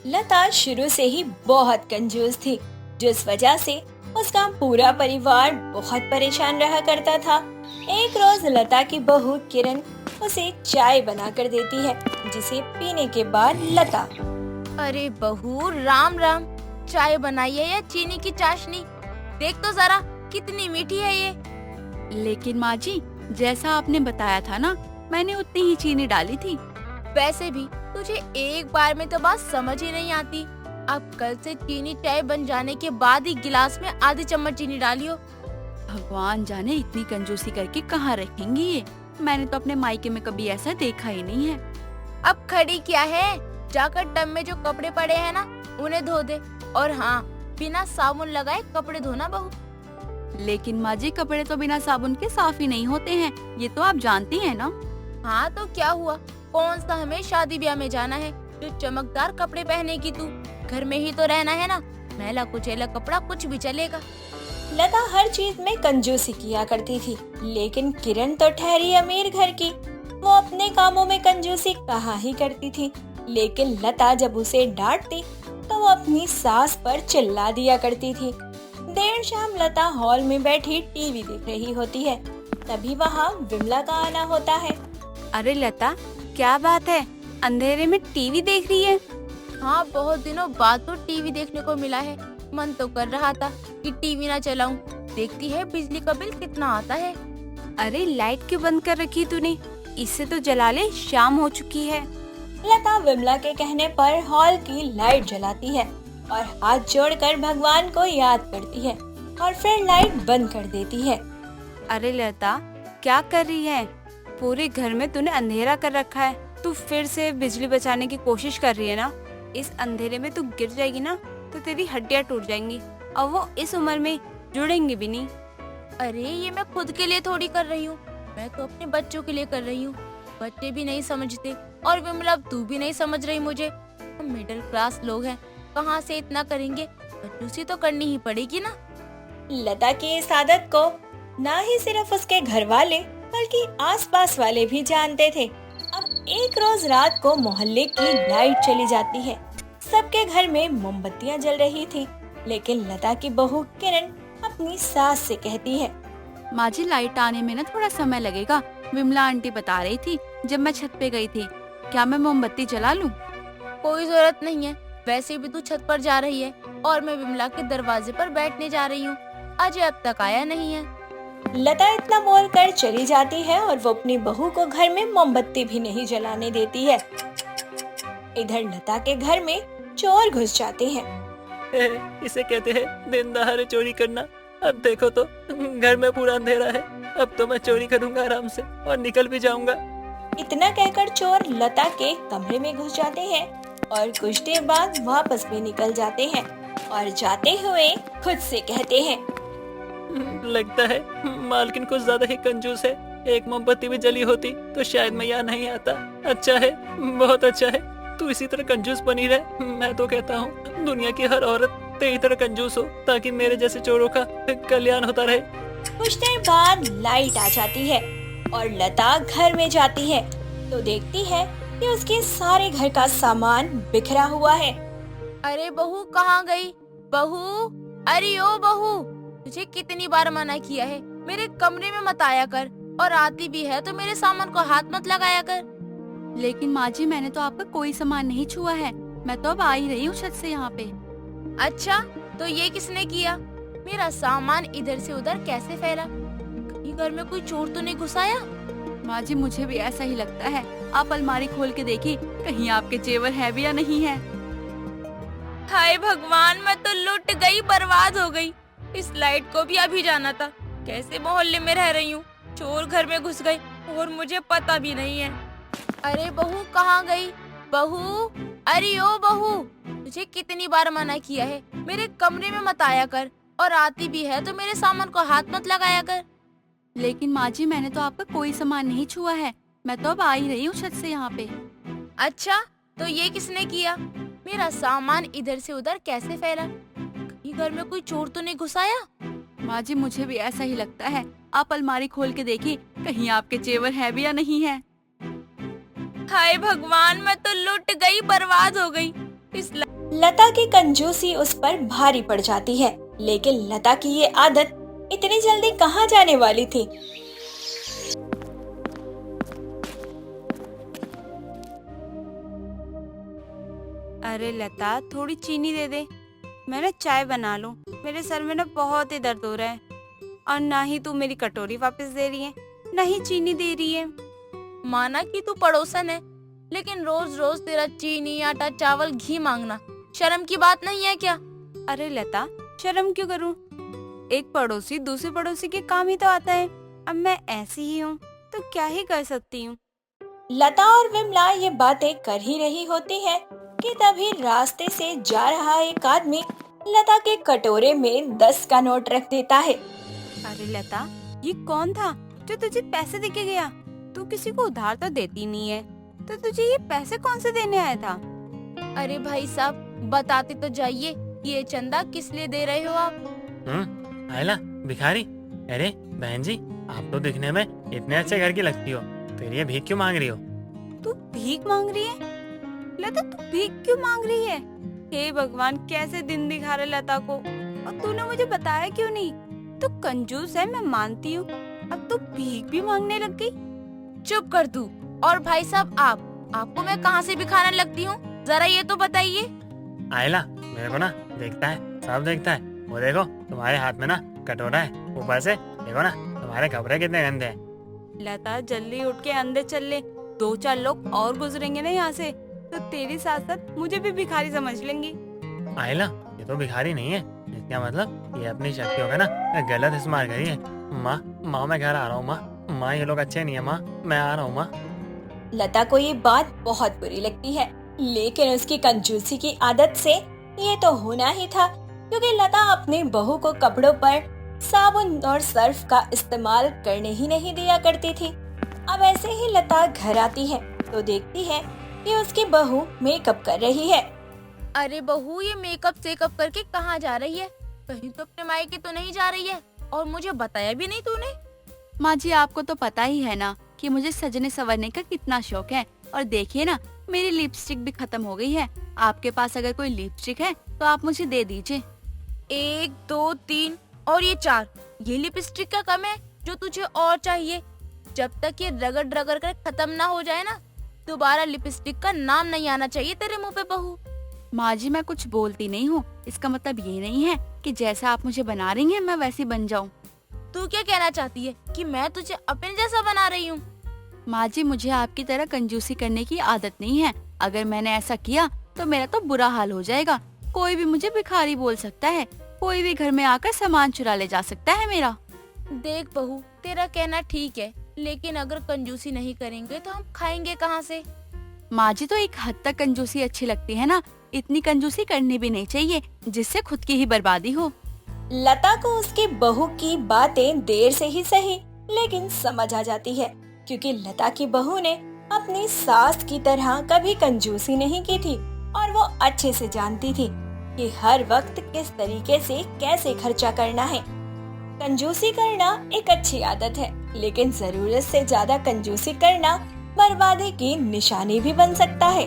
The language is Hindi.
लता शुरू से ही बहुत कंजूस थी, जिस वजह से उसका पूरा परिवार बहुत परेशान रहा करता था। एक रोज लता की बहू किरण उसे चाय बना कर देती है, जिसे पीने के बाद लता। अरे बहू, राम राम। चाय बनाई है या चीनी की चाशनी? देख तो जरा कितनी मीठी है ये। लेकिन माँ जी, जैसा आपने बताया था ना, मैंने उतनी ही चीनी डाली थी। वैसे भी तुझे एक बार में तो बात समझ ही नहीं आती। अब कल से चीनी चाय बन जाने के बाद ही गिलास में आधी चम्मच चीनी डालियो। भगवान जाने इतनी कंजूसी करके कहाँ रखेंगी ये। मैंने तो अपने मायके में कभी ऐसा देखा ही नहीं है। अब खड़ी क्या है, जाकर टब में जो कपड़े पड़े हैं ना, उन्हें धो दे। और हाँ, बिना साबुन लगाए कपड़े धोना बहू। लेकिन माँ जी, कपड़े तो बिना साबुन के साफ ही नहीं होते हैं, ये तो आप जानती हैं ना। हाँ तो क्या हुआ, कौन सा हमें शादी ब्याह में जाना है जो चमकदार कपड़े पहने की? तू घर में ही तो रहना है ना, मैला कुचैला कपड़ा कुछ भी चलेगा। लता हर चीज में कंजूसी किया करती थी, लेकिन किरण तो ठहरी अमीर घर की। वो अपने कामों में कंजूसी कहाँ ही करती थी, लेकिन लता जब उसे डांटती तो वो अपनी सास पर चिल्ला दिया करती थी। देर शाम लता हॉल में बैठी टीवी देख रही होती है, तभी वहाँ विमला का आना होता है। अरे लता, क्या बात है, अंधेरे में टीवी देख रही है? हाँ, बहुत दिनों बाद तो टीवी देखने को मिला है। मन तो कर रहा था कि टीवी ना चलाऊं। देखती है बिजली का बिल कितना आता है। अरे लाइट क्यों बंद कर रखी तूने? इससे तो जला ले, शाम हो चुकी है। लता विमला के कहने पर हॉल की लाइट जलाती है और हाथ जोड़कर भगवान को याद करती है और फिर लाइट बंद कर देती है। अरे लता, क्या कर रही है? पूरे घर में तूने अंधेरा कर रखा है। तू फिर से बिजली बचाने की कोशिश कर रही है ना? इस अंधेरे में तू गिर जाएगी ना तो तेरी हड्डियां टूट जाएंगी, और वो इस उम्र में जुड़ेंगी भी नहीं। अरे ये मैं खुद के लिए थोड़ी कर रही हूँ, मैं तो अपने बच्चों के लिए कर रही हूँ। बच्चे भी नहीं समझते, और विमला तू भी नहीं समझ रही मुझे। हम मिडिल क्लास लोग हैं, कहाँ से इतना करेंगे? कंजूसी तो करनी ही पड़ेगी ना। लता की इस आदत को ना ही सिर्फ उसके घर वाले बल्कि आसपास वाले भी जानते थे। अब एक रोज रात को मोहल्ले की लाइट चली जाती है। सबके घर में मोमबत्तियां जल रही थी, लेकिन लता की बहू किरण अपनी सास से कहती है, माँ जी, लाइट आने में ना थोड़ा समय लगेगा। विमला आंटी बता रही थी जब मैं छत पे गई थी। क्या मैं मोमबत्ती जला लूं? कोई जरूरत नहीं है, वैसे भी तू छत पर जा रही है और मैं विमला के दरवाजे पर बैठने जा रही हूँ। अजय अब तक आया नहीं है। लता इतना बोलकर चली जाती है और वो अपनी बहू को घर में मोमबत्ती भी नहीं जलाने देती है। इधर लता के घर में चोर घुस जाते हैं। इसे कहते हैं दिन दहाड़े चोरी करना। अब देखो तो घर में पूरा अंधेरा है। अब तो मैं चोरी करूंगा आराम से और निकल भी जाऊंगा। इतना कहकर चोर लता के कमरे में घुस जाते हैं और कुछ देर बाद वापस भी निकल जाते हैं और जाते हुए खुद से कहते हैं, लगता है मालकिन कुछ ज्यादा ही कंजूस है। एक मोमबत्ती भी जली होती तो शायद मैं यहाँ नहीं आता। अच्छा है, बहुत अच्छा है, तू इसी तरह कंजूस बनी रहे। मैं तो कहता हूँ दुनिया की हर औरत तेरी तरह कंजूस हो, ताकि मेरे जैसे चोरों का कल्याण होता रहे। कुछ देर बाद लाइट आ जाती है और लता घर में जाती है तो देखती है कि उसके सारे घर का सामान बिखरा हुआ है। अरे बहू, कहाँ गई बहू? अरे ओ बहू, तुझे कितनी बार मना किया है मेरे कमरे में मत आया कर, और आती भी है तो मेरे सामान को हाथ मत लगाया कर। लेकिन माँ जी, मैंने तो आपका कोई सामान नहीं छुआ है। मैं तो अब आ ही रही हूँ छत से यहाँ पे। अच्छा, तो ये किसने किया? मेरा सामान इधर से उधर कैसे फैला? कहीं घर में कोई चोर तो नहीं घुसाया? माँ जी, मुझे भी ऐसा ही लगता है। आप अलमारी खोल के देखिए, कहीं आपके जेवर है भी या नहीं है। हाय भगवान, मैं तो लुट गई, बर्बाद हो गई। इस लाइट को भी अभी जाना था। कैसे मोहल्ले में रह रही हूँ, चोर घर में घुस गए और मुझे पता भी नहीं है। अरे बहू, कहाँ गई बहू? अरे ओ बहू, तुझे कितनी बार मना किया है मेरे कमरे में मत आया कर, और आती भी है तो मेरे सामान को हाथ मत लगाया कर। लेकिन माँ जी, मैंने तो आपका कोई सामान नहीं छुआ है। मैं तो अब आ ही रही हूँ छत से यहाँ पे। अच्छा, तो ये किसने किया? मेरा सामान इधर से उधर कैसे फैला? कहीं घर में कोई चोर तो नहीं घुसाया? माँ जी, मुझे भी ऐसा ही लगता है। आप अलमारी खोल के देखिए, कहीं आपके जेवर है भी या नहीं है। हाय भगवान, मैं तो लुट गई, बर्बाद हो गई। इस लता की कंजूसी उस पर भारी पड़ जाती है, लेकिन लता की ये आदत इतनी जल्दी कहाँ जाने वाली थी। अरे लता, थोड़ी चीनी दे दे, मैं ना चाय बना लूं। मेरे सर में ना बहुत ही दर्द हो रहा है। और ना ही तू मेरी कटोरी वापस दे रही है, ना ही चीनी दे रही है। माना कि तू पड़ोसन है, लेकिन रोज रोज तेरा चीनी, आटा, चावल, घी मांगना शर्म की बात नहीं है क्या? अरे लता, शर्म क्यों करूं? एक पड़ोसी दूसरे पड़ोसी के काम ही तो आता है। अब मैं ऐसी ही हूँ तो क्या ही कर सकती हूँ। लता और विमला ये बातें कर ही रही होती है कि तभी रास्ते से जा रहा एक आदमी लता के कटोरे में 10 का नोट रख देता है। अरे लता, ये कौन था जो तुझे पैसे देके गया? तू किसी को उधार तो देती नहीं है, तो तुझे ये पैसे कौन से देने आया था? अरे भाई साहब, बताते तो जाइए, ये चंदा किस लिए दे रहे हो आप? आयला, भिखारी। अरे बहन जी, आप तो दिखने में इतने अच्छे घर की लगती हो, फिर ये भीख क्यों मांग रही हो? तू भीख मांग रही है? लता, तू भीख क्यों मांग रही है? हे भगवान, कैसे दिन दिखा रहे लता को। और तूने मुझे बताया क्यों नहीं? तू कंजूस है, मैं मानती हूँ, अब तू भीख भी मांगने लग गई। चुप कर तू। और भाई साहब, आपको मैं कहाँ से भिखाने लगती हूँ, जरा ये तो बताइए। आयला, मेरे को ना देखता है, सब देखता है। वो देखो, तुम्हारे हाथ में ना कटोरा है, ऊपर से देखो ना तुम्हारे कपड़े कितने गंदे हैं। लता, जल्दी उठ के अंदर चल ले। 2-4 लोग और गुजरेंगे ना यहाँ से, तो तेरे साथ साथ मुझे भी भिखारी समझ लेंगी। आयला, ये तो भिखारी नहीं है, इसका मतलब ये अपनी शक्तियों का ना गलत इस्तेमाल करी है। माँ मैं घर आ रहा हूँ। माँ ये लोग अच्छे नहीं है। माँ मैं आ रहा हूँ। माँ। लता को ये बात बहुत बुरी लगती है, लेकिन उसकी कंजूसी की आदत से ये तो होना ही था, क्योंकि लता अपनी बहू को कपड़ों पर साबुन और सर्फ का इस्तेमाल करने ही नहीं दिया करती थी। अब ऐसे ही लता घर आती है तो देखती है कि उसकी बहू मेकअप कर रही है। अरे बहू, ये मेकअप सेकअप करके कहाँ जा रही है? कहीं तो अपने मायके तो नहीं जा रही है? और मुझे बताया भी नहीं तूने। माँ जी, आपको तो पता ही है ना कि मुझे सजने संवरने का कितना शौक है। और देखिए ना, मेरी लिपस्टिक भी खत्म हो गई है। आपके पास अगर कोई लिपस्टिक है तो आप मुझे दे दीजिए। 1, 2, 3 और ये 4, ये लिपस्टिक का कम है जो तुझे और चाहिए? जब तक ये रगड़ रगड़ कर खत्म ना हो जाए ना, दोबारा लिपस्टिक का नाम नहीं आना चाहिए तेरे मुंह पे बहू। माँ जी, मैं कुछ बोलती नहीं हूँ, इसका मतलब ये नहीं है कि जैसा आप मुझे बना रही हैं मैं वैसी बन जाऊँ। तू क्या कहना चाहती है कि मैं तुझे अपने जैसा बना रही हूँ? माँ जी, मुझे आपकी तरह कंजूसी करने की आदत नहीं है। अगर मैंने ऐसा किया तो मेरा तो बुरा हाल हो जाएगा। कोई भी मुझे भिखारी बोल सकता है, कोई भी घर में आकर सामान चुरा ले जा सकता है मेरा। देख बहू, तेरा कहना ठीक है, लेकिन अगर कंजूसी नहीं करेंगे तो हम खाएंगे कहाँ से? माँ जी, तो एक हद तक कंजूसी अच्छी लगती है ना, इतनी कंजूसी करनी भी नहीं चाहिए जिससे खुद की ही बर्बादी हो। लता को उसकी बहू की बातें देर से ही सही लेकिन समझ आ जाती है, क्योंकि लता की बहू ने अपनी सास की तरह कभी कंजूसी नहीं की थी और वो अच्छे से जानती थी कि हर वक्त किस तरीके से कैसे खर्चा करना है। कंजूसी करना एक अच्छी आदत है, लेकिन जरूरत से ज्यादा कंजूसी करना बर्बादी की निशानी भी बन सकता है।